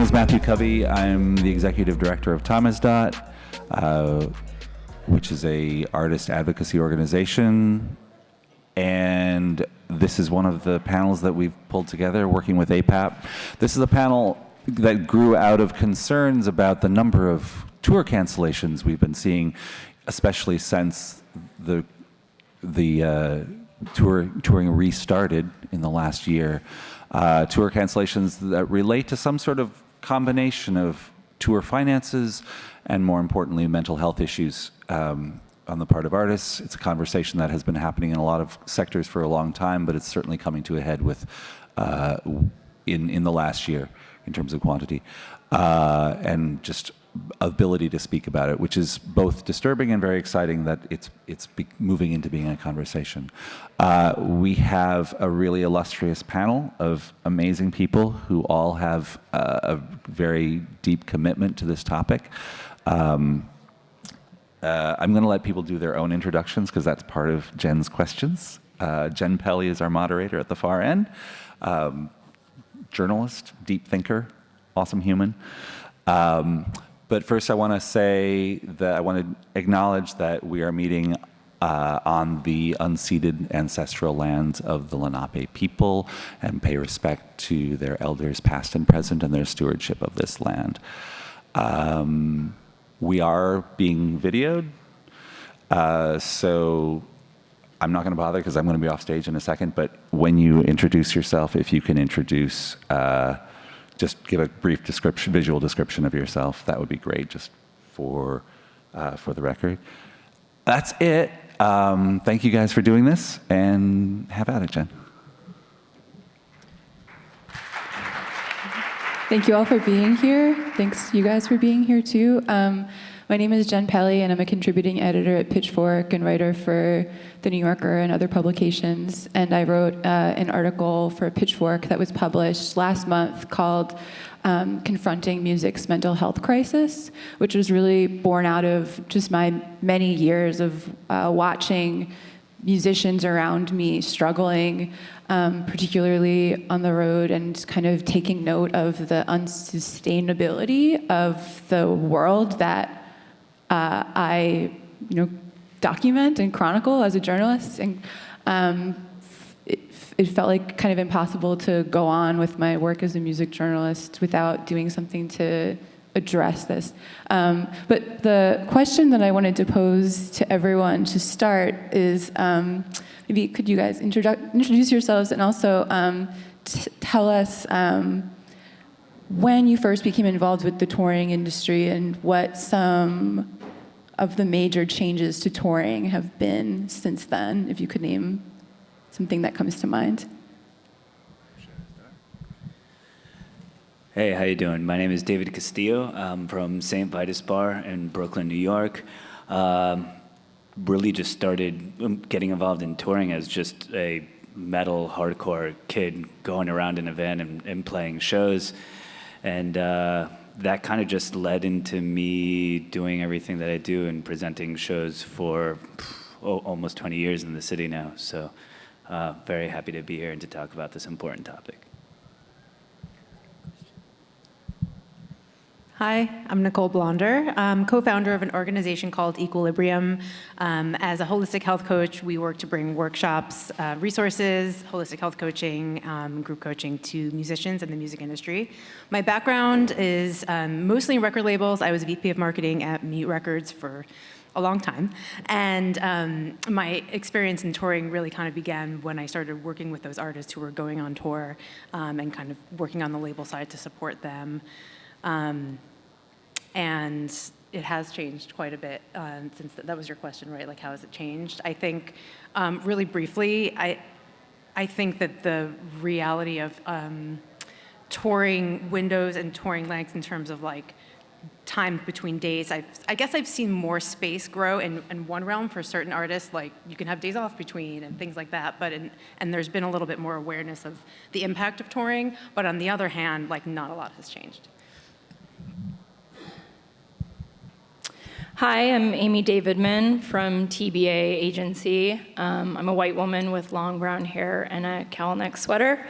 is Matthew Covey. I'm the executive director of Thomasdot, which is a artist advocacy organization. And this is one of the panels that we've pulled together working with APAP. This is a panel that grew out of concerns about the number of tour cancellations we've been seeing, especially since the touring restarted in the last year. Tour cancellations that relate to some sort of combination of tour finances and, more importantly, mental health issues on the part of artists. It's a conversation that has been happening in a lot of sectors for a long time, but it's certainly coming to a head with in the last year in terms of quantity and just ability to speak about it, which is both disturbing and very exciting that it's moving into being a conversation. We have a really illustrious panel of amazing people who all have a very deep commitment to this topic. I'm going to let people do their own introductions because that's part of Jen's questions. Jen Pelly is our moderator at the far end. Journalist, deep thinker, awesome human. But first I want to say that I want to acknowledge that we are meeting on the unceded ancestral lands of the Lenape people and pay respect to their elders past and present and their stewardship of this land. We are being videoed, so I'm not going to bother because I'm going to be off stage in a second, but when you introduce yourself, if you can introduce, just give a brief description, visual description of yourself, that would be great, just for the record. That's it. Thank you guys for doing this, and have at it, Jen. Thank you all for being here. Thanks you guys for being here too. My name is Jen Pelly, and I'm a contributing editor at Pitchfork and writer for The New Yorker and other publications. And I wrote an article for Pitchfork that was published last month called Confronting Music's Mental Health Crisis, which was really born out of just my many years of watching musicians around me struggling, particularly on the road, and kind of taking note of the unsustainability of the world that I document and chronicle as a journalist. And it felt like kind of impossible to go on with my work as a music journalist without doing something to address this. But the question that I wanted to pose to everyone to start is, maybe could you guys introduce yourselves and also tell us when you first became involved with the touring industry and what some of the major changes to touring have been since then, if you could name something that comes to mind. Hey, how you doing? My name is David Castillo. I'm from St. Vitus Bar in Brooklyn, New York. Really just started getting involved in touring as just a metal hardcore kid going around in a van and playing shows. And that kind of just led into me doing everything that I do and presenting shows for almost 20 years in the city now. So very happy to be here and to talk about this important topic. Hi, I'm Nicole Blonder. I'm co-founder of an organization called Equilibrium. As a holistic health coach, we work to bring workshops, resources, holistic health coaching, group coaching to musicians in the music industry. My background is mostly in record labels. I was VP of marketing at Mute Records for a long time. And my experience in touring really kind of began when I started working with those artists who were going on tour and kind of working on the label side to support them. And it has changed quite a bit since that was your question, right? Like, how has it changed? I think, really briefly, I think that the reality of touring windows and touring lengths in terms of like time between days, I guess I've seen more space grow in one realm for certain artists, like you can have days off between and things like that, and there's been a little bit more awareness of the impact of touring, but on the other hand, like not a lot has changed. Hi, I'm Amy Davidman from TBA Agency. I'm a white woman with long brown hair and a cowl neck sweater.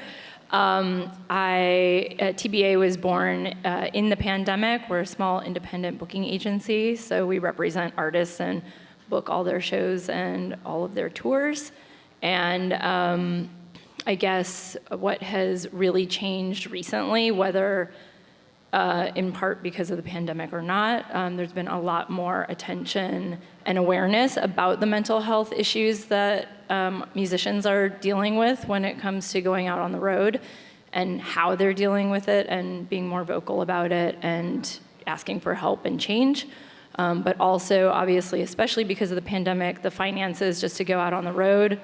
TBA was born in the pandemic. We're a small independent booking agency, so we represent artists and book all their shows and all of their tours. And I guess what has really changed recently, whether in part because of the pandemic or not, there's been a lot more attention and awareness about the mental health issues that musicians are dealing with when it comes to going out on the road and how they're dealing with it and being more vocal about it and asking for help and change. But also, obviously, especially because of the pandemic, the finances just to go out on the road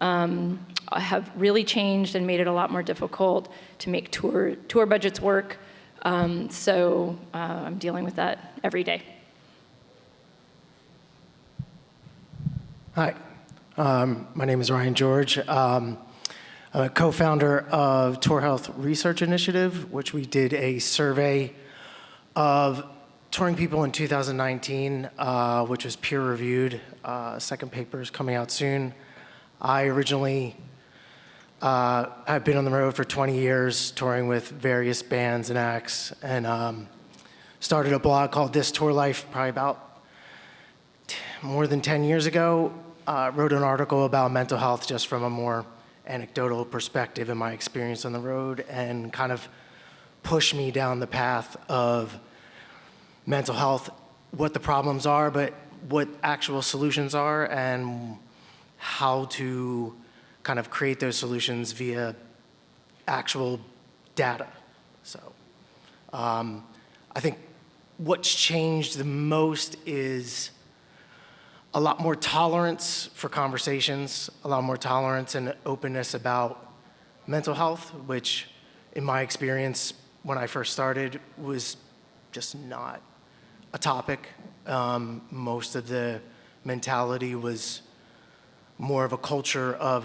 have really changed and made it a lot more difficult to make tour budgets work. So I'm dealing with that every day. Hi, my name is Ryan George. I'm a co-founder of Tour Health Research Initiative, which we did a survey of touring people in 2019, which was peer-reviewed. Second paper is coming out soon. I originally I've been on the road for 20 years, touring with various bands and acts, and started a blog called This Tour Life probably about more than 10 years ago. Wrote an article about mental health just from a more anecdotal perspective in my experience on the road, and kind of pushed me down the path of mental health, what the problems are, but what actual solutions are, and how to kind of create those solutions via actual data. So I think what's changed the most is a lot more tolerance for conversations, a lot more tolerance and openness about mental health, which in my experience when I first started was just not a topic. Most of the mentality was more of a culture of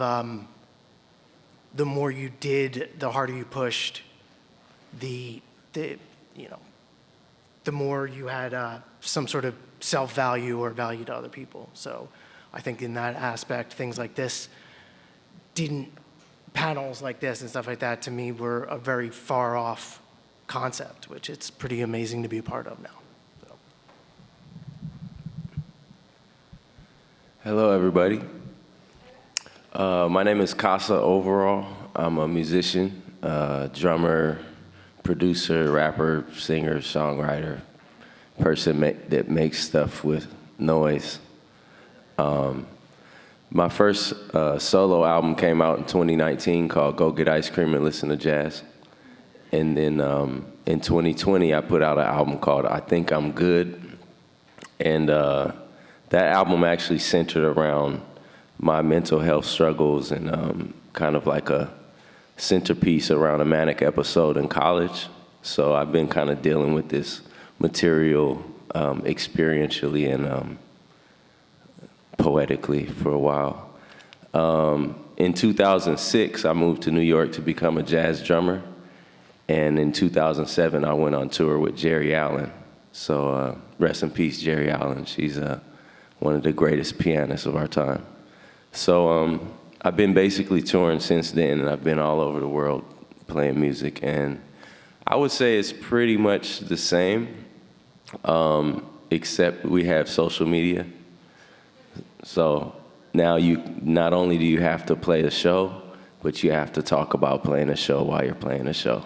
the more you did, the harder you pushed, the more you had some sort of self-value or value to other people. So I think in that aspect, things like this panels like this and stuff like that, to me, were a very far off concept, which it's pretty amazing to be a part of now. So. Hello, everybody. My name is Casa Overall. I'm a musician, drummer, producer, rapper, singer, songwriter, person that makes stuff with noise. My first solo album came out in 2019 called Go Get Ice Cream and Listen to Jazz. And then in 2020, I put out an album called I Think I'm Good. And that album actually centered around my mental health struggles and kind of like a centerpiece around a manic episode in college. So I've been kind of dealing with this material experientially and poetically for a while. In 2006, I moved to New York to become a jazz drummer. And in 2007, I went on tour with Jerry Allen. So rest in peace, Jerry Allen. She's one of the greatest pianists of our time. So I've been basically touring since then, and I've been all over the world playing music. And I would say it's pretty much the same, except we have social media. So now not only do you have to play a show, but you have to talk about playing a show while you're playing a show.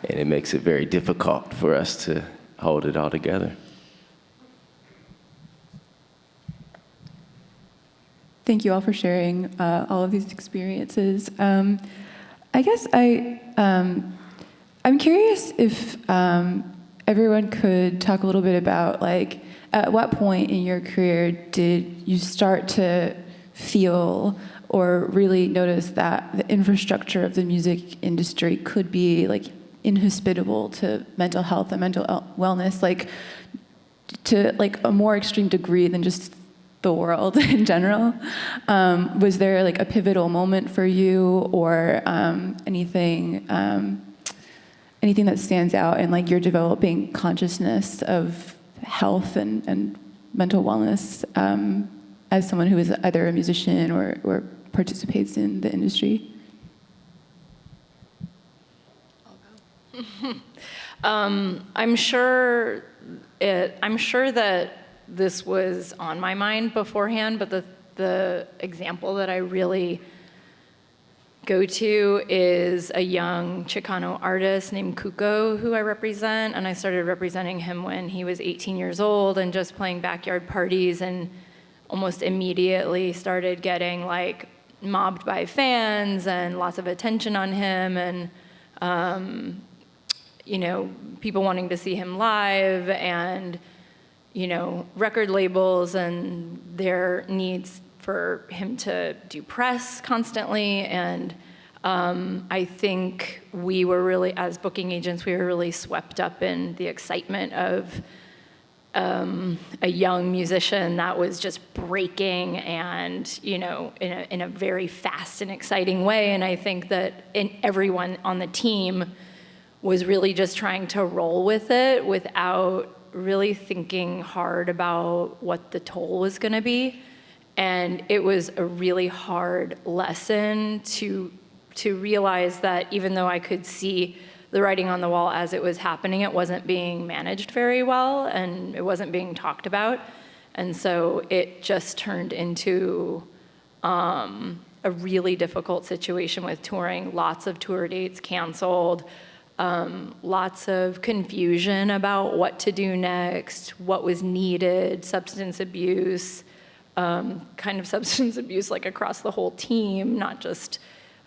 And it makes it very difficult for us to hold it all together. Thank you all for sharing all of these experiences. I guess I'm curious if everyone could talk a little bit about, like, at what point in your career did you start to feel or really notice that the infrastructure of the music industry could be, like, inhospitable to mental health and mental wellness, like, to, like, a more extreme degree than just the world in general? Was there, like, a pivotal moment for you, or anything that stands out in, like, your developing consciousness of health and mental wellness as someone who is either a musician or participates in the industry? I'm sure that this was on my mind beforehand, but the example that I really go to is a young Chicano artist named Cuco, who I represent, and I started representing him when he was 18 years old and just playing backyard parties, and almost immediately started getting like mobbed by fans and lots of attention on him, and people wanting to see him live, and record labels and their needs for him to do press constantly. And I think we were really, as booking agents, we were really swept up in the excitement of a young musician that was just breaking and, in a very fast and exciting way. And I think that everyone on the team was really just trying to roll with it without really thinking hard about what the toll was going to be. And it was a really hard lesson to realize that even though I could see the writing on the wall as it was happening, it wasn't being managed very well and it wasn't being talked about. And so it just turned into a really difficult situation with touring, lots of tour dates canceled, lots of confusion about what to do next, what was needed, substance abuse, kind of substance abuse like across the whole team, not just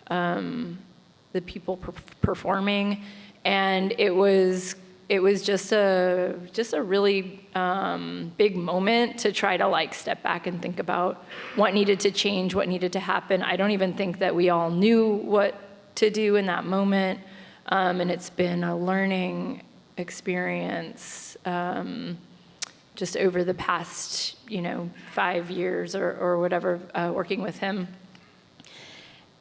the people performing. And it was just a really big moment to try to like step back and think about what needed to change, what needed to happen. I don't even think that we all knew what to do in that moment. And it's been a learning experience just over the past, 5 years or whatever, working with him.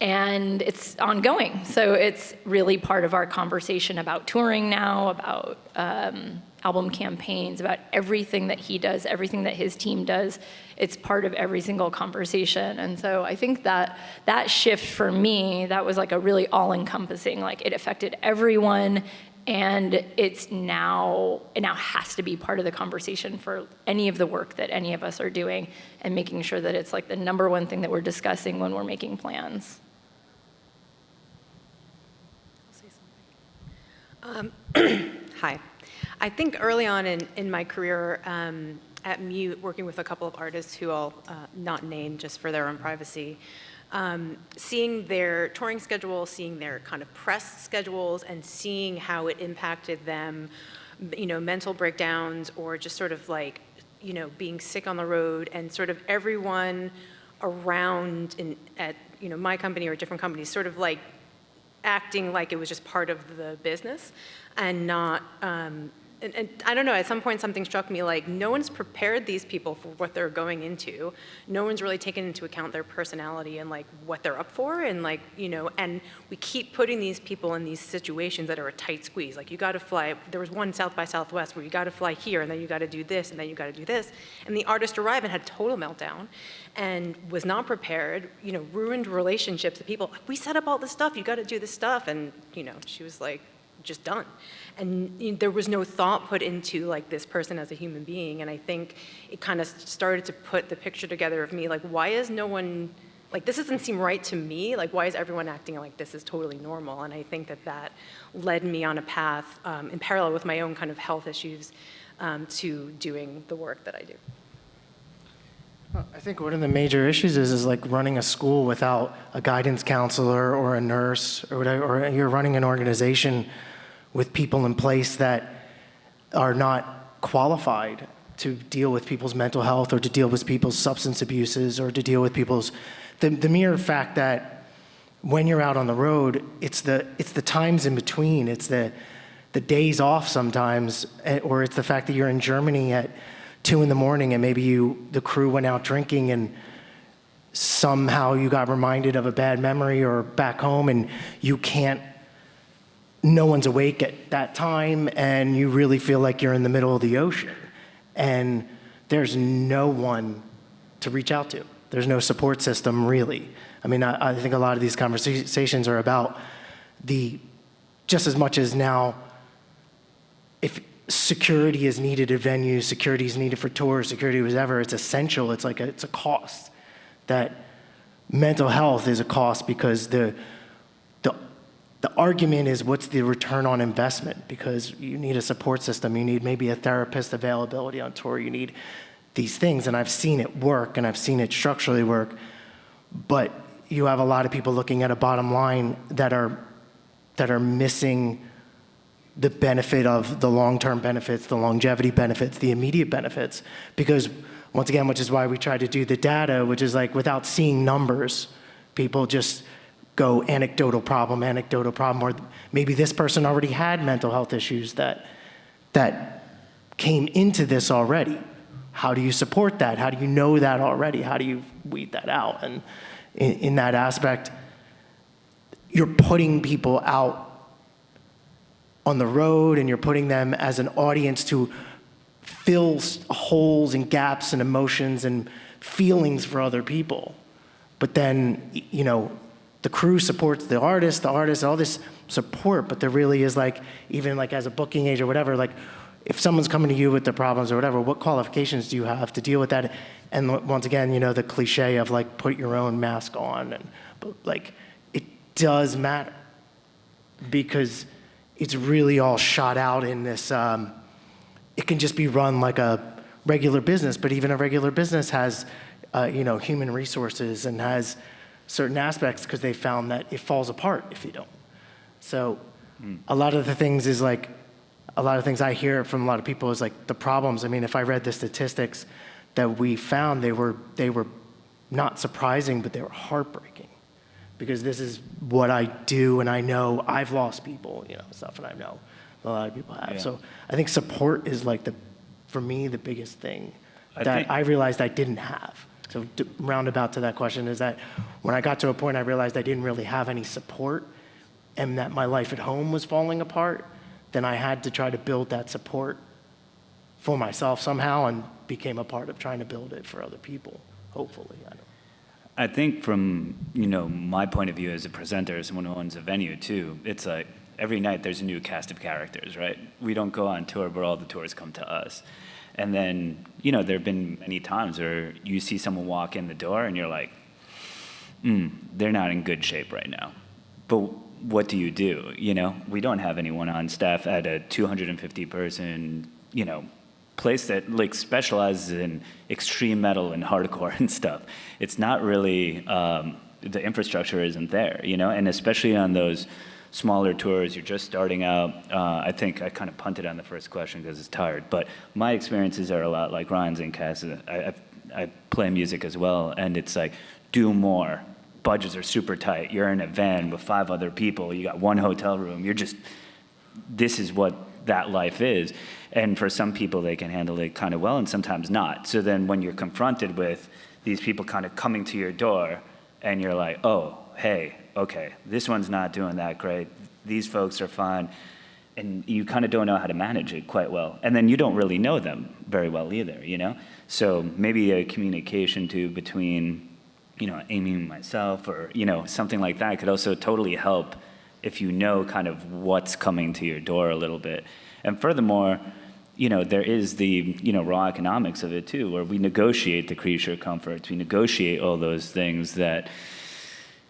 And it's ongoing. So it's really part of our conversation about touring now, about album campaigns, about everything that he does, everything that his team does. It's part of every single conversation. And so I think that shift for me, that was like a really all-encompassing, like it affected everyone, and it now has to be part of the conversation for any of the work that any of us are doing, and making sure that it's like the number one thing that we're discussing when we're making plans. Hi. I think early on in my career at Mute, working with a couple of artists who I'll not name just for their own privacy, seeing their touring schedule, seeing their kind of press schedules, and seeing how it impacted them, mental breakdowns, or just sort of like, being sick on the road, and sort of everyone around at my company or different companies sort of like acting like it was just part of the business and not, and I don't know, at some point something struck me like no one's prepared these people for what they're going into. No one's really taken into account their personality and like what they're up for, and like, and we keep putting these people in these situations that are a tight squeeze. Like you gotta fly, there was one South by Southwest where you gotta fly here and then you gotta do this and then you gotta do this. And the artist arrived and had a total meltdown and was not prepared, ruined relationships with people. Like, we set up all this stuff, you gotta do this stuff. And, she was like, just done. And there was no thought put into like this person as a human being. And I think it kind of started to put the picture together of me, like, why is no one, like, this doesn't seem right to me. Like, why is everyone acting like this is totally normal? And I think that led me on a path in parallel with my own kind of health issues to doing the work that I do. I think one of the major issues is like running a school without a guidance counselor or a nurse or whatever, or you're running an organization with people in place that are not qualified to deal with people's mental health or to deal with people's substance abuses or to deal with people's, the mere fact that when you're out on the road, it's the times in between, it's the days off sometimes, or it's the fact that you're in Germany at 2 a.m. and maybe the crew went out drinking and somehow you got reminded of a bad memory, or back home and no one's awake at that time and you really feel like you're in the middle of the ocean and there's no one to reach out to. There's no support system really. I mean, I think a lot of these conversations are about the just as much as now, if security is needed at venues, security is needed for tours, security was ever, it's essential. It's like it's a cost. That mental health is a cost because the argument is what's the return on investment, because you need a support system, you need maybe a therapist availability on tour, you need these things, and I've seen it work and I've seen it structurally work, but you have a lot of people looking at a bottom line that are missing the benefit of the long-term benefits, the longevity benefits, the immediate benefits, because once again, which is why we try to do the data, which is like without seeing numbers, people just go anecdotal problem, or maybe this person already had mental health issues that came into this already. How do you support that? How do you know that already? How do you weed that out? And in that aspect, you're putting people out on the road and you're putting them as an audience to fill holes and gaps and emotions and feelings for other people. But then, you know, the crew supports the artist, all this support, but there really is like, even like as a booking agent or whatever, like if someone's coming to you with their problems or whatever, what qualifications do you have to deal with that? And once again, you know, the cliche of like, put your own mask on, but like, it does matter because it's really all shot out in this, it can just be run like a regular business, but even a regular business has, you know, human resources and has certain aspects because they found that it falls apart if you don't. So a lot of the things is like, a lot of things I hear from a lot of people is like the problems. I mean, if I read the statistics that we found, they were not surprising, but they were heartbreaking because this is what I do and I know I've lost people, you know, stuff, and I know a lot of people have. Yeah. So I think support is like for me, the biggest thing I realized I didn't have. So roundabout to that question is that when I got to a point, I realized I didn't really have any support and that my life at home was falling apart, then I had to try to build that support for myself somehow and became a part of trying to build it for other people, hopefully. I think from, you know, my point of view as a presenter, as someone who owns a venue too, it's like every night there's a new cast of characters, right? We don't go on tour, but all the tours come to us. And then, you know, there have been many times where you see someone walk in the door and you're like, they're not in good shape right now. But what do? You know, we don't have anyone on staff at a 250 person, you know, place that like specializes in extreme metal and hardcore and stuff. It's not really, the infrastructure isn't there, you know, and especially on those smaller tours, you're just starting out. I think I kind of punted on the first question because it's tired, but my experiences are a lot like Ryan's and Cass's. I play music as well, and it's like, do more. Budgets are super tight. You're in a van with 5 other people. You got 1 hotel room. This is what that life is. And for some people, they can handle it kind of well, and sometimes not. So then when you're confronted with these people kind of coming to your door, and you're like, oh, hey, okay, this one's not doing that great. These folks are fine. And you kind of don't know how to manage it quite well. And then you don't really know them very well either, you know? So maybe a communication tube between, you know, Amy and myself, or, you know, something like that could also totally help if you know kind of what's coming to your door a little bit. And furthermore, you know, there is the, you know, raw economics of it too, where we negotiate the creature comforts, we negotiate all those things that,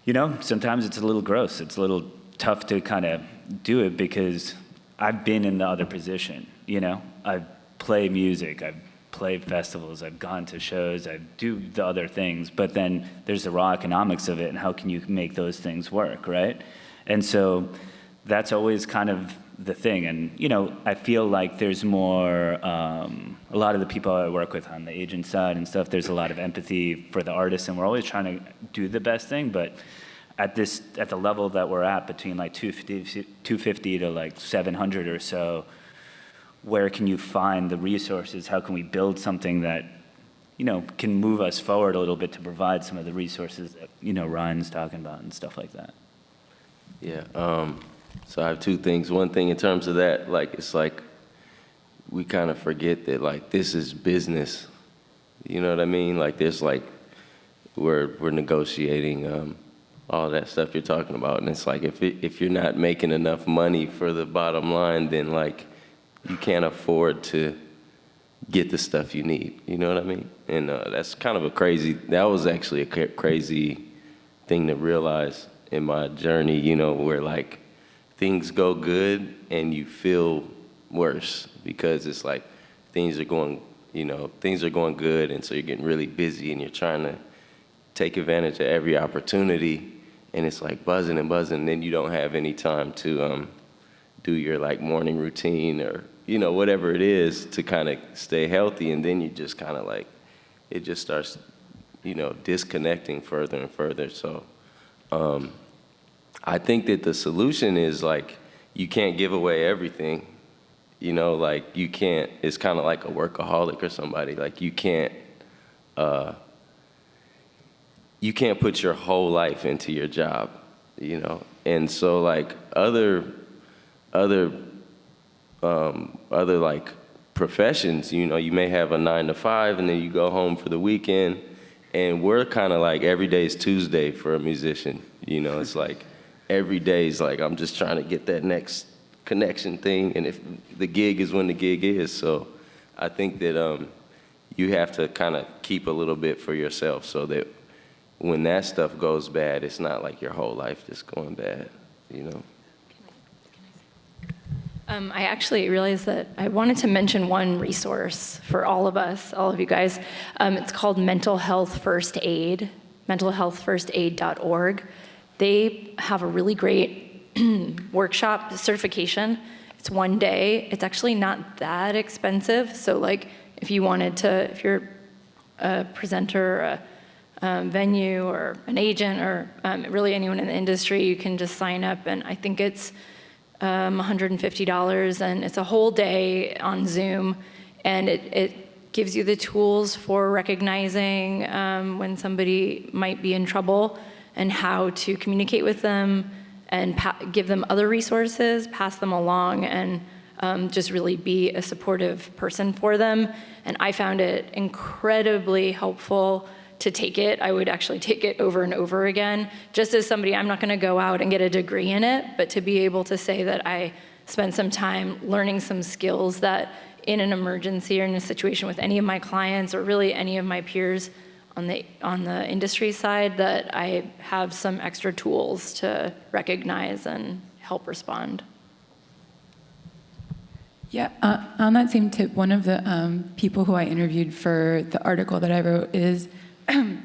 you know, sometimes it's a little gross. It's a little tough to kind of do it because I've been in the other position, you know? I play music, I've played festivals, I've gone to shows, I do the other things, but then there's the raw economics of it and how can you make those things work, right? And so that's always kind of the thing. And, you know, I feel like there's more, a lot of the people I work with on the agent side and stuff, there's a lot of empathy for the artists, and we're always trying to do the best thing, but at the level that we're at, between like 250 to like 700 or so, where can you find the resources? How can we build something that, you know, can move us forward a little bit to provide some of the resources that, you know, Ryan's talking about and stuff like that? Yeah, so I have 2 things. One thing in terms of that, like, it's like we kind of forget that, like, this is business. You know what I mean? Like, there's like, we're negotiating all that stuff you're talking about. And it's like, if you're not making enough money for the bottom line, then like you can't afford to get the stuff you need. You know what I mean? And that's kind of that was actually a crazy thing to realize in my journey, you know, where like things go good and you feel worse because it's like things are going good, and so you're getting really busy and you're trying to take advantage of every opportunity, and it's like buzzing and buzzing, and then you don't have any time to do your like morning routine or, you know, whatever it is to kind of stay healthy, and then you just kind of like, it just starts, you know, disconnecting further and further. So I think that the solution is like, you can't give away everything. You know, like you can't, it's kind of like a workaholic or somebody, like you can't put your whole life into your job, you know? And so like other like professions, you know, you may have a 9 to 5 and then you go home for the weekend, and we're kind of like every day is Tuesday for a musician, you know? It's like every day is like, I'm just trying to get that next connection thing, and if the gig is when the gig is. So I think that you have to kind of keep a little bit for yourself so that when that stuff goes bad, it's not like your whole life just going bad, you know? I actually realized that I wanted to mention one resource for all of us, all of you guys. It's called Mental Health First Aid, mentalhealthfirstaid.org. They have a really great workshop certification. It's one day. It's actually not that expensive. So like if you're a presenter, or a venue, or an agent, or really anyone in the industry, you can just sign up, and I think it's $150, and it's a whole day on Zoom, and it gives you the tools for recognizing when somebody might be in trouble and how to communicate with them and give them other resources, pass them along, and just really be a supportive person for them. And I found it incredibly helpful to take it. I would actually take it over and over again. Just as somebody, I'm not gonna go out and get a degree in it, but to be able to say that I spent some time learning some skills that in an emergency or in a situation with any of my clients or really any of my peers on the industry side, that I have some extra tools to recognize and help respond. Yeah, on that same tip, one of the people who I interviewed for the article that I wrote is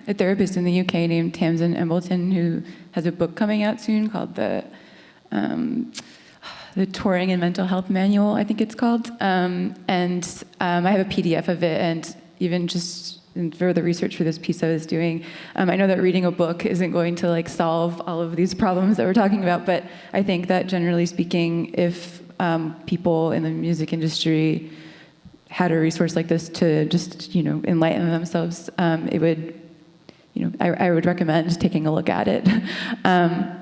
a therapist in the UK named Tamsin Embleton, who has a book coming out soon called the Touring and Mental Health Manual, I think it's called. And I have a PDF of it, and even just for the research for this piece I was doing, I know that reading a book isn't going to like solve all of these problems that we're talking about, but I think that generally speaking, if people in the music industry had a resource like this to just, you know, enlighten themselves, it would, you know, I would recommend taking a look at it. I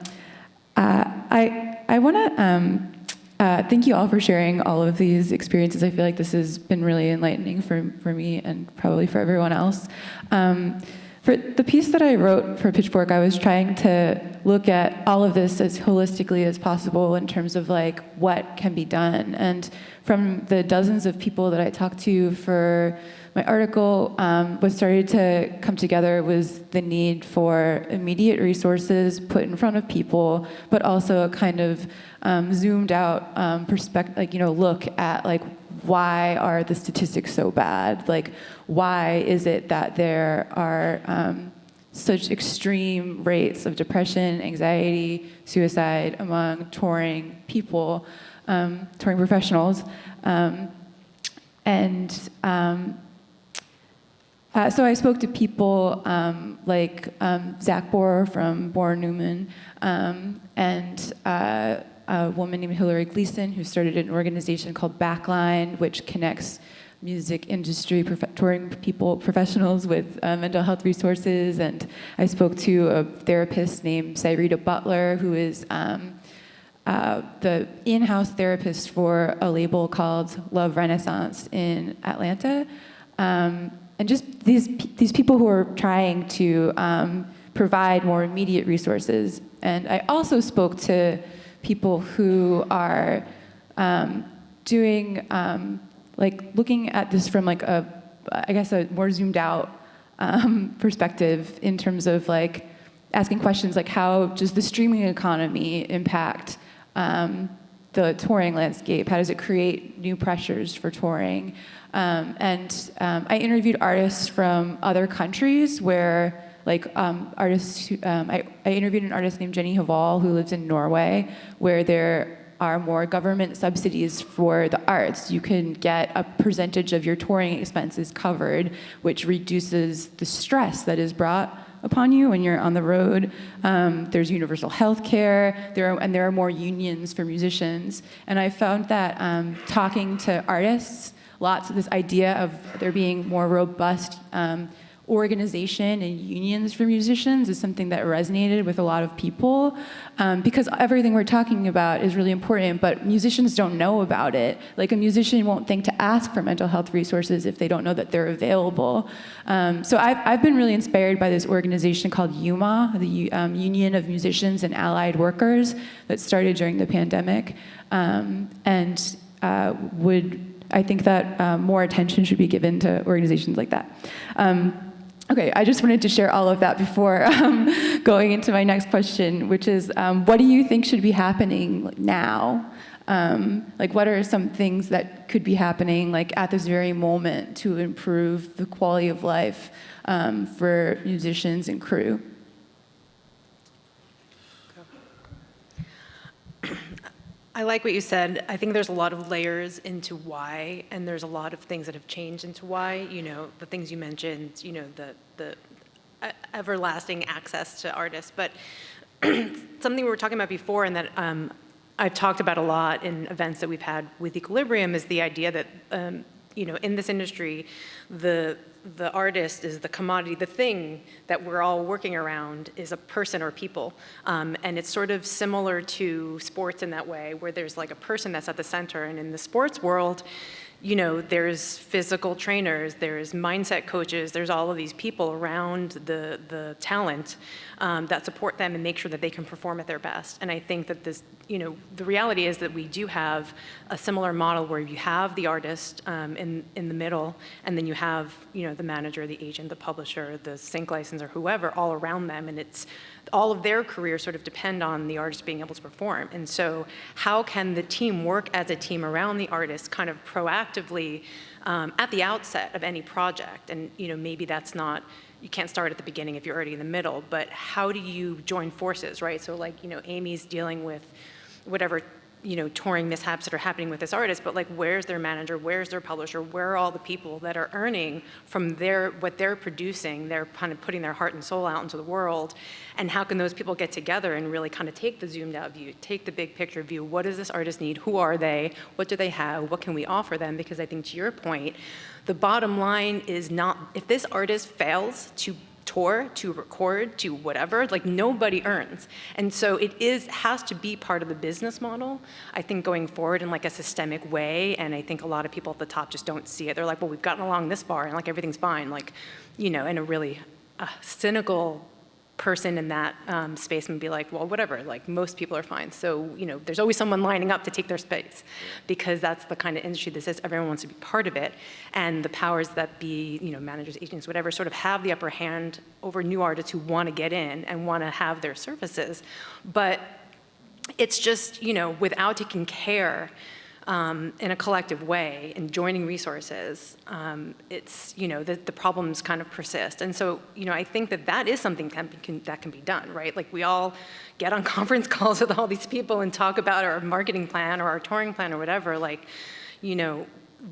want to thank you all for sharing all of these experiences. I feel like this has been really enlightening for me and probably for everyone else. For the piece that I wrote for Pitchfork, I was trying to look at all of this as holistically as possible in terms of like what can be done. And from the dozens of people that I talked to for my article, what started to come together was the need for immediate resources put in front of people, but also a kind of zoomed out perspective, like, you know, look at like, why are the statistics so bad? Like, why is it that there are such extreme rates of depression, anxiety, suicide among touring people, touring professionals? So I spoke to people like Zach Bohr from Bohr Newman, and a woman named Hillary Gleason, who started an organization called Backline, which connects music industry touring professionals with mental health resources. And I spoke to a therapist named Cyrita Butler, who is the in-house therapist for a label called Love Renaissance in Atlanta. And just these people who are trying to provide more immediate resources. And I also spoke to people who are doing, looking at this from a more zoomed out perspective in terms of asking questions like, how does the streaming economy impact the touring landscape? How does it create new pressures for touring? I interviewed artists from other countries where, artists. I interviewed an artist named Jenny Haval who lives in Norway, where there are more government subsidies for the arts. You can get a percentage of your touring expenses covered, which reduces the stress that is brought upon you when you're on the road. There's universal health care, there are more unions for musicians. And I found that talking to artists, lots of this idea of there being more robust organization and unions for musicians is something that resonated with a lot of people, because everything we're talking about is really important, but musicians don't know about it. A musician won't think to ask for mental health resources if they don't know that they're available. So I've been really inspired by this organization called UMA, the Union of Musicians and Allied Workers, that started during the pandemic, I think that more attention should be given to organizations like that. Okay, I just wanted to share all of that before going into my next question, which is, what do you think should be happening now? What are some things that could be happening at this very moment to improve the quality of life for musicians and crew? I like what you said. I think there's a lot of layers into why, and there's a lot of things that have changed into why. The things you mentioned, the everlasting access to artists. But something we were talking about before, and that I've talked about a lot in events that we've had with Equilibrium, is the idea that in this industry, the artist is the commodity. The thing that we're all working around is a person or people. And it's sort of similar to sports in that way, where there's a person that's at the center. And in the sports world, there's physical trainers, there's mindset coaches, there's all of these people around the talent that support them and make sure that they can perform at their best. And I think that this, the reality is that we do have a similar model where you have the artist in the middle, and then you have, the manager, the agent, the publisher, the sync licensor, whoever, all around them. And it's all of their careers sort of depend on the artist being able to perform. And so how can the team work as a team around the artist kind of proactively at the outset of any project? And maybe that's not, you can't start at the beginning if you're already in the middle, but how do you join forces, right? So Amy's dealing with whatever touring mishaps that are happening with this artist, but where's their manager, where's their publisher, where are all the people that are earning from what they're producing? They're kind of putting their heart and soul out into the world, and how can those people get together and really kind of take the zoomed out view, take the big picture view? What does this artist need? Who are they? What do they have? What can we offer them? Because I think, to your point, the bottom line is not, if this artist fails to tour, to record, to whatever, nobody earns. And so it has to be part of the business model, I think, going forward in a systemic way. And I think a lot of people at the top just don't see it. They're well, we've gotten along this far and everything's fine. In a really cynical person in that space and be well, whatever, most people are fine. So, there's always someone lining up to take their space, because that's the kind of industry this is. Everyone wants to be part of it. And the powers that be, managers, agents, whatever, sort of have the upper hand over new artists who want to get in and want to have their services. But it's just, without taking care in a collective way and joining resources, it's, the problems kind of persist. And so, I think that is something that can be done, right? We all get on conference calls with all these people and talk about our marketing plan or our touring plan or whatever,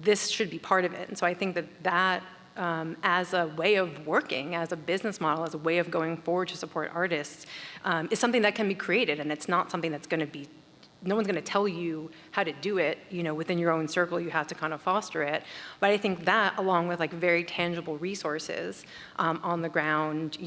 this should be part of it. And so I think that as a way of working, as a business model, as a way of going forward to support artists, is something that can be created. And it's not something that's going to be, no one's going to tell you how to do it, within your own circle. You have to kind of foster it. But I think that, along with very tangible resources on the ground,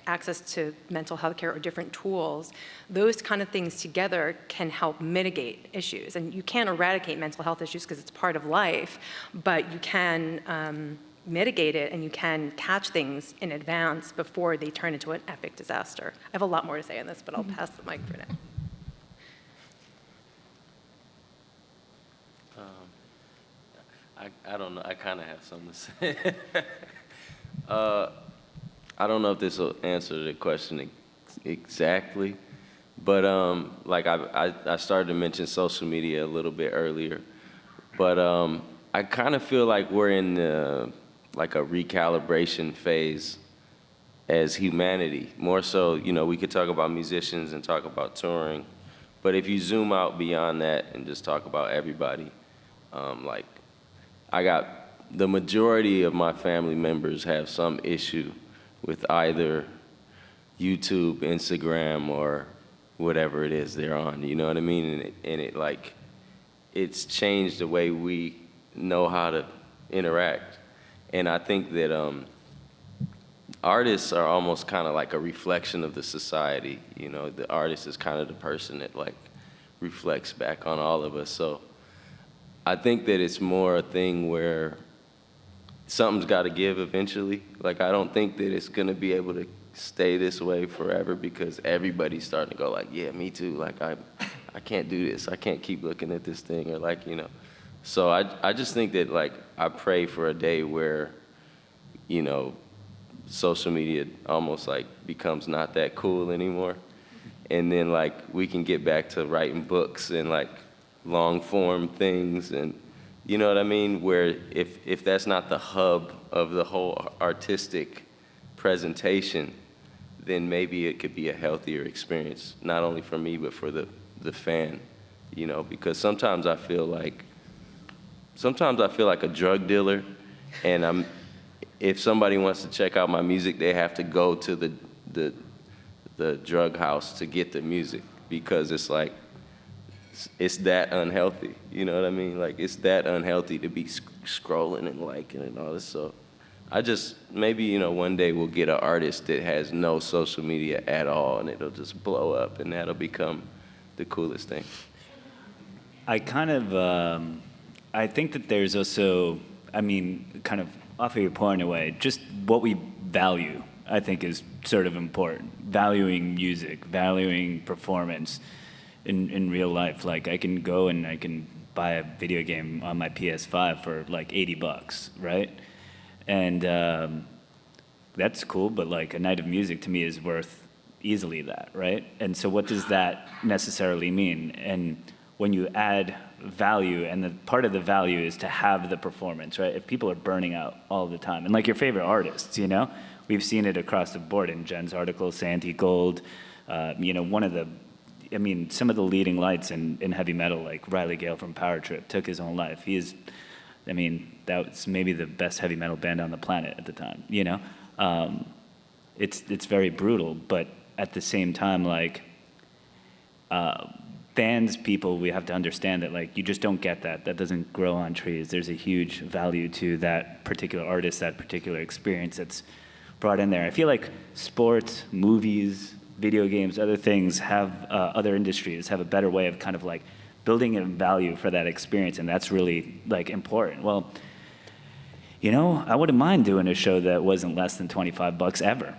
access to mental health care or different tools, those kind of things together can help mitigate issues. And you can't eradicate mental health issues because it's part of life, but you can mitigate it and you can catch things in advance before they turn into an epic disaster. I have a lot more to say on this, but I'll pass the mic for now. I don't know. I kind of have something to say. I don't know if this will answer the question exactly, but like I started to mention social media a little bit earlier, but I kind of feel like we're in like a recalibration phase as humanity. More so, you know, we could talk about musicians and talk about touring, but if you zoom out beyond that and just talk about everybody, like I got the majority of my family members have some issue with either YouTube, Instagram, or whatever it is they're on. You know what I mean? And it like, it's changed the way we know how to interact. And I think that artists are almost kind of like a reflection of the society. You know, the artist is kind of the person that like reflects back on all of us. So I think that it's more a thing where something's got to give eventually. Like, I don't think that it's going to be able to stay this way forever because everybody's starting to go like, yeah, me too. Like, I can't do this. I can't keep looking at this thing, or like, you know. So I just think that, like, I pray for a day where, you know, social media almost like becomes not that cool anymore. And then like we can get back to writing books and like long form things, and you know what I mean? Where if that's not the hub of the whole artistic presentation, then maybe it could be a healthier experience, not only for me, but for the fan, you know, because sometimes I feel like a drug dealer, and if somebody wants to check out my music, they have to go to the drug house to get the music, because it's like, it's that unhealthy, you know what I mean? Like, it's that unhealthy to be scrolling and liking and all this. So I just, maybe, you know, one day we'll get an artist that has no social media at all, and it'll just blow up, and that'll become the coolest thing. I kind of, I think that there's also, I mean, kind of off of your point in a way, just what we value, I think, is sort of important. Valuing music, valuing performance in real life. Like, I can go and I can buy a video game on my PS5 for like $80, right? And that's cool, but like a night of music to me is worth easily that, right? And so what does that necessarily mean? And when you add value, and the part of the value is to have the performance, right? If people are burning out all the time, and like your favorite artists, you know, we've seen it across the board in Jen's article, Santi Gold, you know, some of the leading lights in heavy metal, like Riley Gale from Power Trip, took his own life. That was maybe the best heavy metal band on the planet at the time, you know? It's very brutal, but at the same time, like, fans, people, we have to understand that, like, you just don't get that. That doesn't grow on trees. There's a huge value to that particular artist, that particular experience that's brought in there. I feel like sports, movies, video games, other things have, other industries have a better way of kind of like building in value for that experience, and that's really like important. Well, you know, I wouldn't mind doing a show that wasn't less than $25 ever,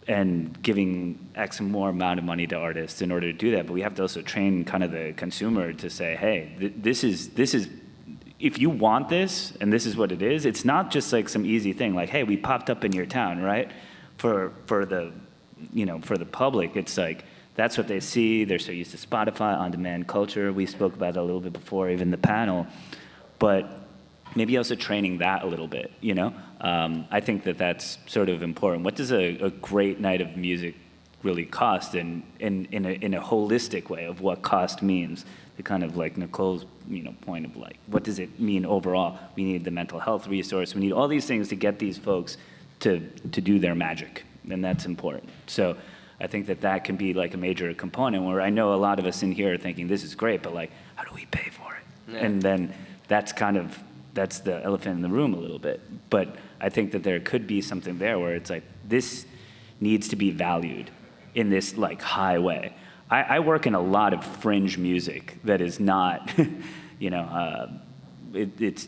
and giving X more amount of money to artists in order to do that. But we have to also train kind of the consumer to say, hey, this is, if you want this, and this is what it is, it's not just like some easy thing, like, hey, we popped up in your town, right? For the, you know, for the public, it's like, that's what they see. They're so used to Spotify, on-demand culture. We spoke about that a little bit before, even the panel. But maybe also training that a little bit, you know? I think that that's sort of important. What does a great night of music really cost in a holistic way of what cost means? The kind of like Nicole's, you know, point of like, what does it mean overall? We need the mental health resource. We need all these things to get these folks to do their magic, and that's important. So I think that can be like a major component where I know a lot of us in here are thinking, this is great, but like, how do we pay for it? Yeah. And then that's the elephant in the room a little bit. But I think that there could be something there where it's like, this needs to be valued in this like high way. I work in a lot of fringe music that is not, you know, it's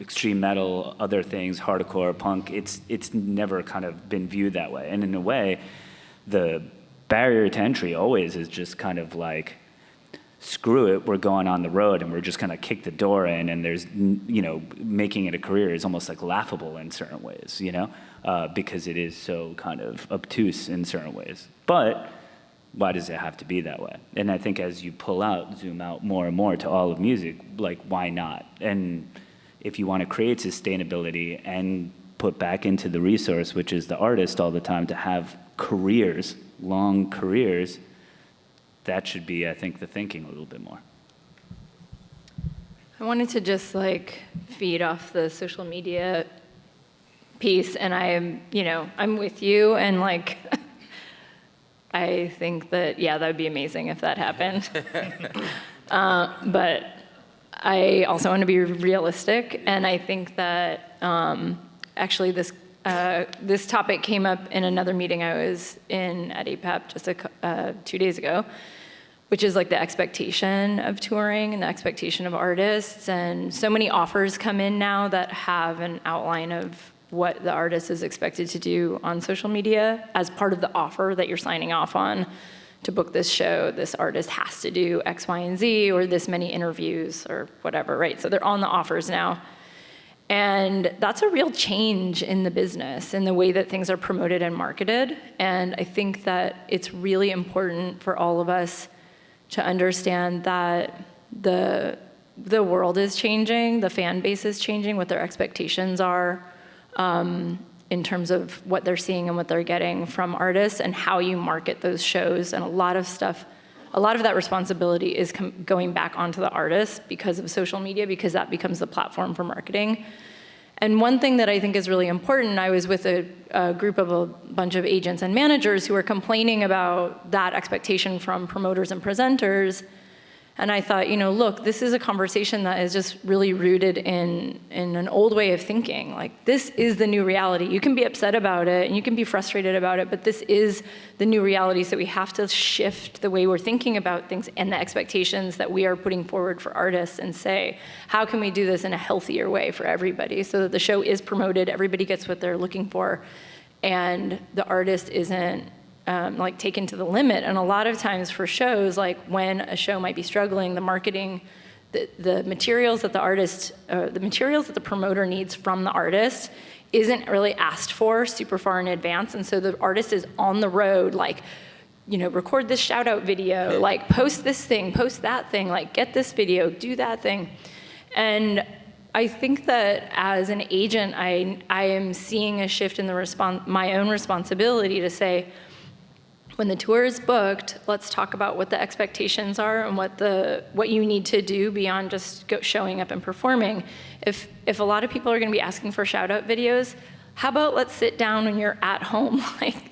extreme metal, other things, hardcore, punk. It's never kind of been viewed that way. And in a way, the barrier to entry always is just kind of like, screw it, we're going on the road and we're just going to kick the door in, and there's, making it a career is almost like laughable in certain ways, because it is so kind of obtuse in certain ways. But why does it have to be that way? And I think as you zoom out more and more to all of music, like, why not? And if you want to create sustainability and put back into the resource, which is the artist all the time, to have careers, long careers, that should be, I think, the thinking a little bit more. I wanted to just feed off the social media piece, and I'm with you, and I think that, that would be amazing if that happened. But I also want to be realistic, and I think that actually this topic came up in another meeting I was in at APAP just 2 days ago, which is the expectation of touring and the expectation of artists. And so many offers come in now that have an outline of what the artist is expected to do on social media as part of the offer that you're signing off on to book this show. This artist has to do X, Y, and Z, or this many interviews or whatever, right? So they're on the offers now. And that's a real change in the business, in the way that things are promoted and marketed. And I think that it's really important for all of us to understand that the world is changing, the fan base is changing, what their expectations are in terms of what they're seeing and what they're getting from artists, and how you market those shows. And a lot of that responsibility is going back onto the artist because of social media, because that becomes the platform for marketing. And one thing that I think is really important, I was with a group of a bunch of agents and managers who were complaining about that expectation from promoters and presenters. And I thought, look, this is a conversation that is just really rooted in an old way of thinking. This is the new reality. You can be upset about it and you can be frustrated about it, but this is the new reality. So we have to shift the way we're thinking about things and the expectations that we are putting forward for artists, and say, how can we do this in a healthier way for everybody so that the show is promoted, everybody gets what they're looking for, and the artist isn't taken to the limit. And a lot of times for shows, when a show might be struggling, the marketing, the materials that the materials that the promoter needs from the artist isn't really asked for super far in advance. And so the artist is on the road, record this shout out video, post this thing, post that thing, get this video, do that thing. And I think that as an agent, I am seeing a shift in my own responsibility to say, when the tour is booked, let's talk about what the expectations are and what you need to do beyond just showing up and performing. If a lot of people are going to be asking for shout-out videos, how about let's sit down when you're at home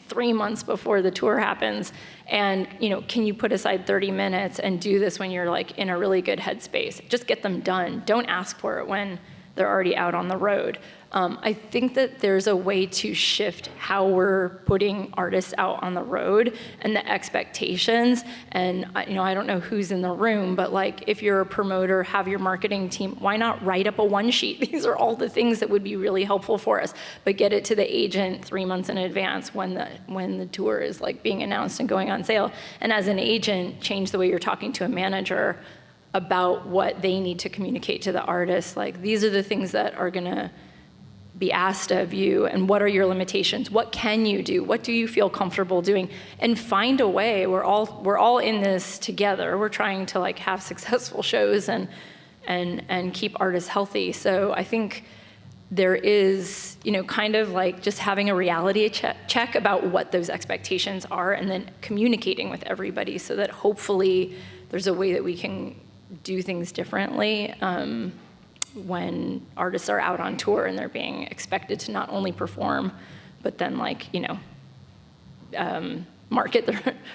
3 months before the tour happens, and can you put aside 30 minutes and do this when you're in a really good headspace? Just get them done. Don't ask for it when they're already out on the road. I think that there's a way to shift how we're putting artists out on the road and the expectations. And I don't know who's in the room, but if you're a promoter, have your marketing team, why not write up a one sheet? These are all the things that would be really helpful for us, but get it to the agent 3 months in advance when the tour is being announced and going on sale. And as an agent, change the way you're talking to a manager about what they need to communicate to the artist. These are the things that are gonna be asked of you, and what are your limitations? What can you do? What do you feel comfortable doing? And find a way. We're all in this together. We're trying to have successful shows and keep artists healthy. So I think there is, kind of just having a reality check about what those expectations are, and then communicating with everybody so that hopefully there's a way that we can do things differently when artists are out on tour and they're being expected to not only perform, but then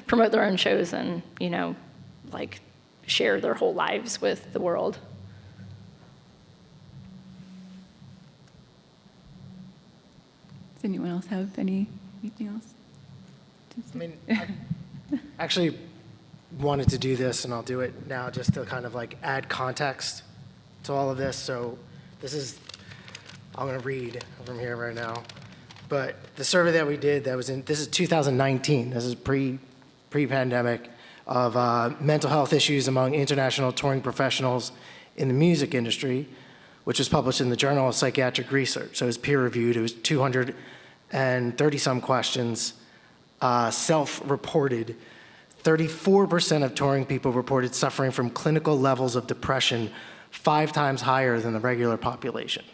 promote their own shows and, share their whole lives with the world. Does anyone else have anything else to say? I actually wanted to do this, and I'll do it now just to kind of add context to all of this. So this is, I'm going to read from here right now. But the survey that we did, this is 2019. This is pre-pandemic, of mental health issues among international touring professionals in the music industry, which was published in the Journal of Psychiatric Research. So it was peer-reviewed. It was 230-some questions, self-reported. 34% of touring people reported suffering from clinical levels of depression 5 times higher than the regular population.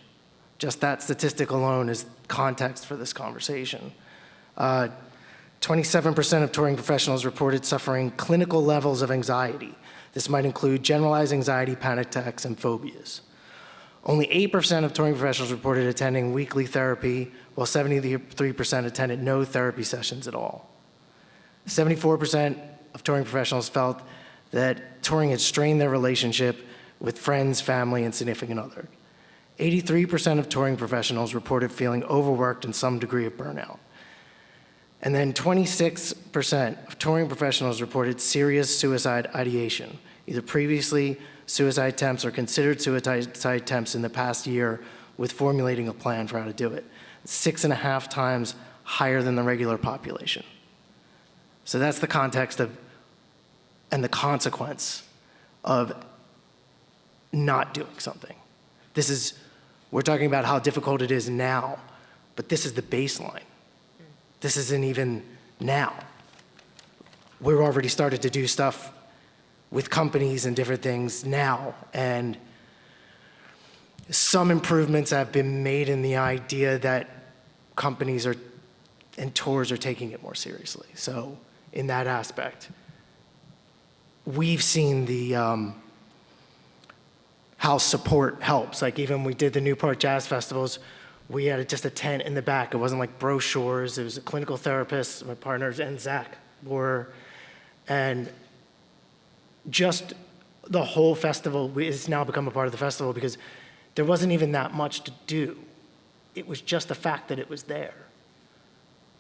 Just that statistic alone is context for this conversation. 27% of touring professionals reported suffering clinical levels of anxiety. This might include generalized anxiety, panic attacks, and phobias. Only 8% of touring professionals reported attending weekly therapy, while 73% attended no therapy sessions at all. 74% of touring professionals felt that touring had strained their relationship with friends, family, and significant other. 83% of touring professionals reported feeling overworked and some degree of burnout. And then 26% of touring professionals reported serious suicide ideation, either previously suicide attempts or considered suicide attempts in the past year, with formulating a plan for how to do it. 6.5 times higher than the regular population. So that's the context of, and the consequence of not doing something. We're talking about how difficult it is now, but this is the baseline. This isn't even now. We're already started to do stuff with companies and different things now, and some improvements have been made in the idea that companies and tours are taking it more seriously. So in that aspect, we've seen the how support helps. Like even when we did the Newport Jazz Festivals, we had just a tent in the back. It wasn't like brochures. It was a clinical therapist, my partners, and Zach were, and just the whole festival has now become a part of the festival because there wasn't even that much to do. It was just the fact that it was there.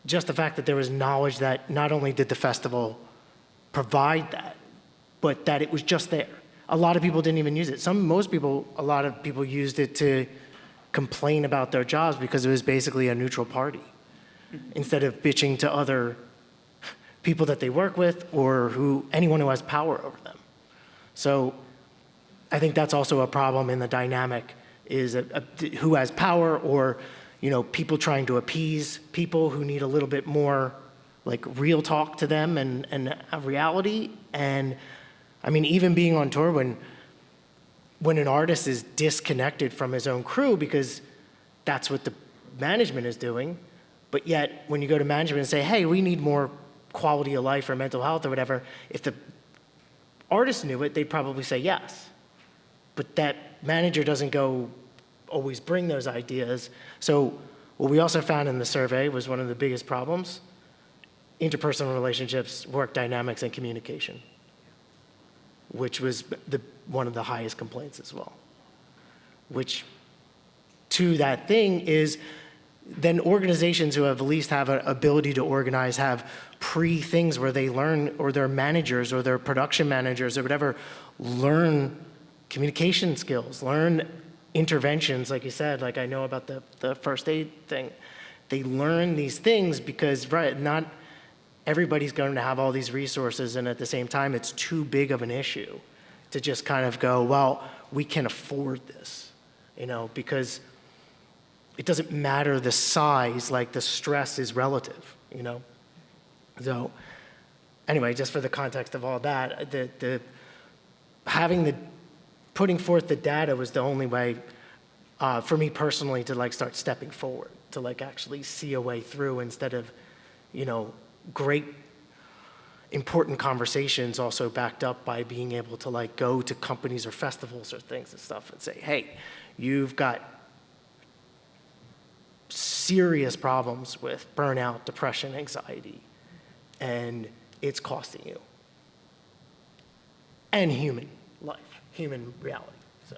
Just the fact that there was knowledge that not only did the festival provide that, but that it was just there. A lot of people didn't even use it. A lot of people used it to complain about their jobs because it was basically a neutral party instead of bitching to other people that they work with or anyone who has power over them. So I think that's also a problem in the dynamic is who has power or people trying to appease people who need a little bit more like real talk to them and a reality. And I mean, even being on tour when an artist is disconnected from his own crew because that's what the management is doing, but yet when you go to management and say, hey, we need more quality of life or mental health or whatever, if the artist knew it, they'd probably say yes. But that manager doesn't go always bring those ideas. So what we also found in the survey was one of the biggest problems, interpersonal relationships, work dynamics, and communication, which was one of the highest complaints as well. Which, to that thing is, then organizations who have at least have an ability to organize have pre-things where they learn, or their managers or their production managers or whatever, learn communication skills, learn interventions, like you said, like I know about the first aid thing. They learn these things because, right, not everybody's going to have all these resources, and at the same time, it's too big of an issue to just kind of go, well, we can afford this, because it doesn't matter the size, like the stress is relative, So anyway, just for the context of all that, putting forth the data was the only way for me personally to like start stepping forward, to like actually see a way through instead of, great important conversations also backed up by being able to like go to companies or festivals or things and stuff and say, hey, you've got serious problems with burnout, depression, anxiety, and it's costing you. And human life, human reality. So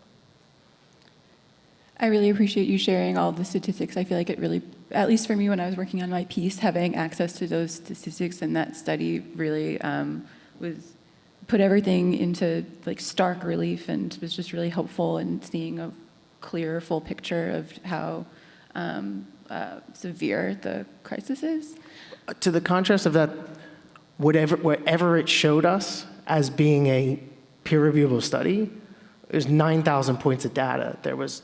I really appreciate you sharing all the statistics. I feel like it really, at least for me when I was working on my piece, having access to those statistics and that study really was put everything into like stark relief and was just really helpful in seeing a clear, full picture of how severe the crisis is. To the contrast of that, whatever it showed us as being a peer-reviewable study, there's 9,000 points of data. There was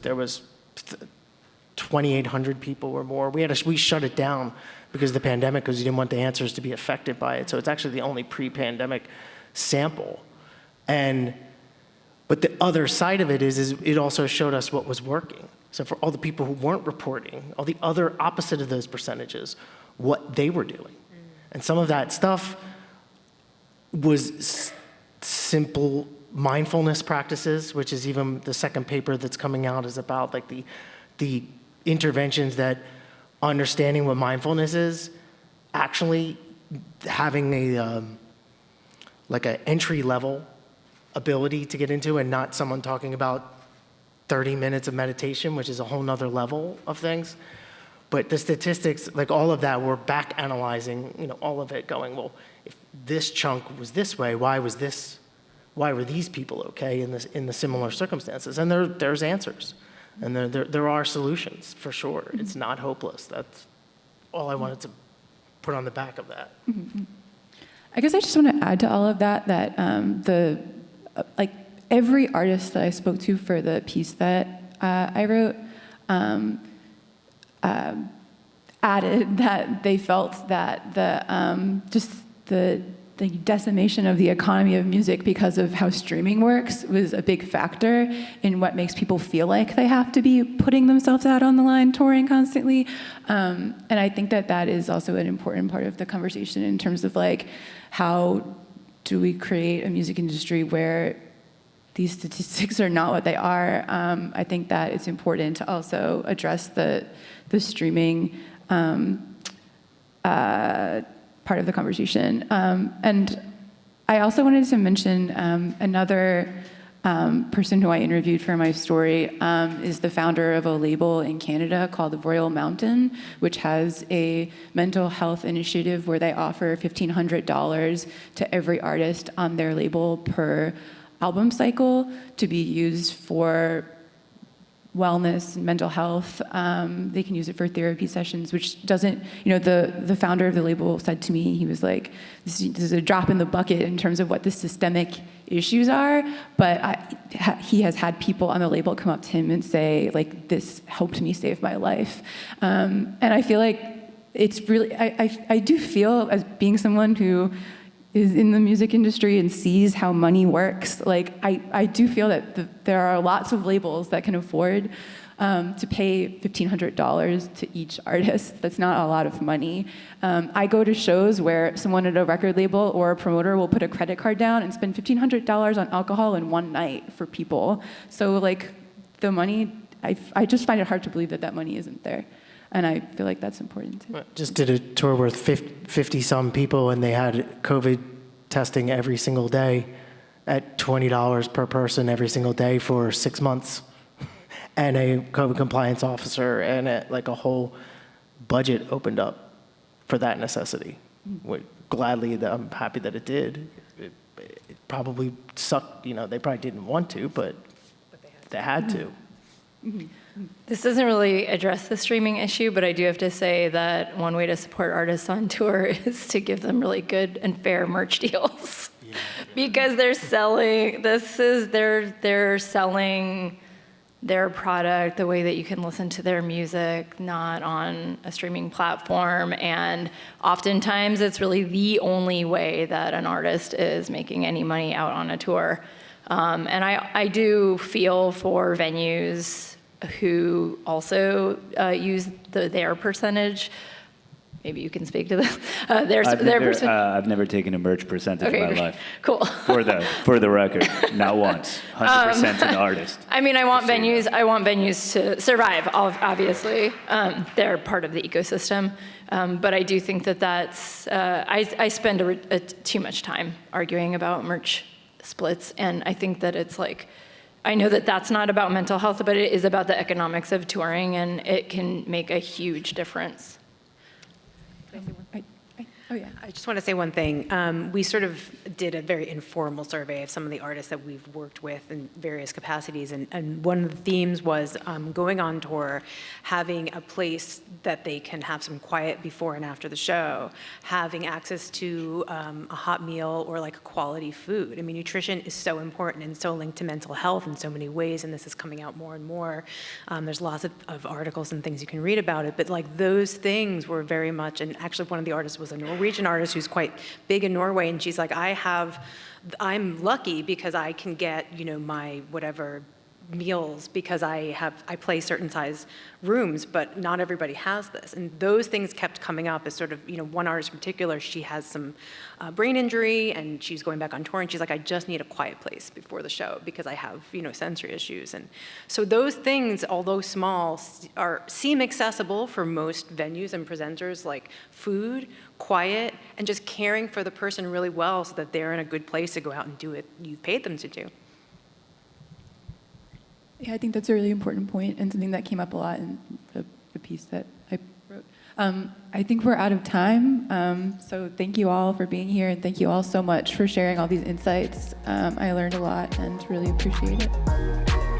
2,800 people or more. We shut it down because of the pandemic, because we didn't want the answers to be affected by it. So it's actually the only pre-pandemic sample. But the other side of it is it also showed us what was working. So for all the people who weren't reporting, all the other opposite of those percentages, what they were doing. And some of that stuff was simple mindfulness practices, which is even the second paper that's coming out is about like the interventions that understanding what mindfulness is, actually having a like an entry level ability to get into, and not someone talking about 30 minutes of meditation, which is a whole nother level of things. But the statistics, like all of that, we're back analyzing, all of it, going, well, if this chunk was this way, why were these people okay in the similar circumstances? And there's answers, and there are solutions for sure. Mm-hmm. It's not hopeless. That's all I wanted to put on the back of that. Mm-hmm. I guess I just want to add to all of that every artist that I spoke to for the piece that I wrote added that they felt that the decimation of the economy of music because of how streaming works was a big factor in what makes people feel like they have to be putting themselves out on the line, touring constantly. And I think that is also an important part of the conversation in terms of like, how do we create a music industry where these statistics are not what they are? I think that it's important to also address the streaming part of the conversation. And I also wanted to mention another person who I interviewed for my story is the founder of a label in Canada called the Royal Mountain, which has a mental health initiative where they offer $1,500 to every artist on their label per album cycle to be used for wellness and mental health. They can use it for therapy sessions, which doesn't, the founder of the label said to me, he was like, this is a drop in the bucket in terms of what the systemic issues are, but he has had people on the label come up to him and say, like, this helped me save my life. And I feel like it's really, I do feel, as being someone who is in the music industry and sees how money works, like I do feel that there are lots of labels that can afford to pay $1,500 to each artist. That's not a lot of money. I go to shows where someone at a record label or a promoter will put a credit card down and spend $1,500 on alcohol in one night for people. So like the money, I just find it hard to believe that money isn't there. And I feel like that's important too. Just did a tour with 50-some people, and they had COVID testing every single day at $20 per person every single day for 6 months, and a COVID compliance officer, and a whole budget opened up for that necessity. Gladly, I'm happy that it did. It probably sucked. They probably didn't want to, but they had to. Mm-hmm. This doesn't really address the streaming issue, but I do have to say that one way to support artists on tour is to give them really good and fair merch deals. Yeah. Because they're selling their product the way that you can listen to their music, not on a streaming platform. And oftentimes it's really the only way that an artist is making any money out on a tour. And I do feel for venues who also use their percentage. Maybe you can speak to this. I've never taken a merch percentage in my life. Cool. For the record, not once. 100% to the artist. I mean, I want venues to survive. Obviously, they're part of the ecosystem. But I do think that's. I spend too much time arguing about merch splits, and I think that it's like. I know that that's not about mental health, but it is about the economics of touring, and it can make a huge difference. I just want to say one thing. We sort of did a very informal survey of some of the artists that we've worked with in various capacities, and one of the themes was going on tour, having a place that they can have some quiet before and after the show, having access to a hot meal or like quality food. I mean, nutrition is so important and so linked to mental health in so many ways, and this is coming out more and more. There's lots of articles and things you can read about it, but like those things were very much, and actually one of the artists was a Norwegian artist who's quite big in Norway, and she's like, I'm lucky because I can get, my whatever meals because I play certain size rooms, but not everybody has this. And those things kept coming up as sort of, one artist in particular, she has some brain injury and she's going back on tour, and she's like, I just need a quiet place before the show because I have, sensory issues. And so those things, although small, seem accessible for most venues and presenters, like food, quiet, and just caring for the person really well so that they're in a good place to go out and do what you paid them to do. Yeah, I think that's a really important point and something that came up a lot in the piece that I wrote. I think we're out of time, so thank you all for being here, and thank you all so much for sharing all these insights. I learned a lot and really appreciate it.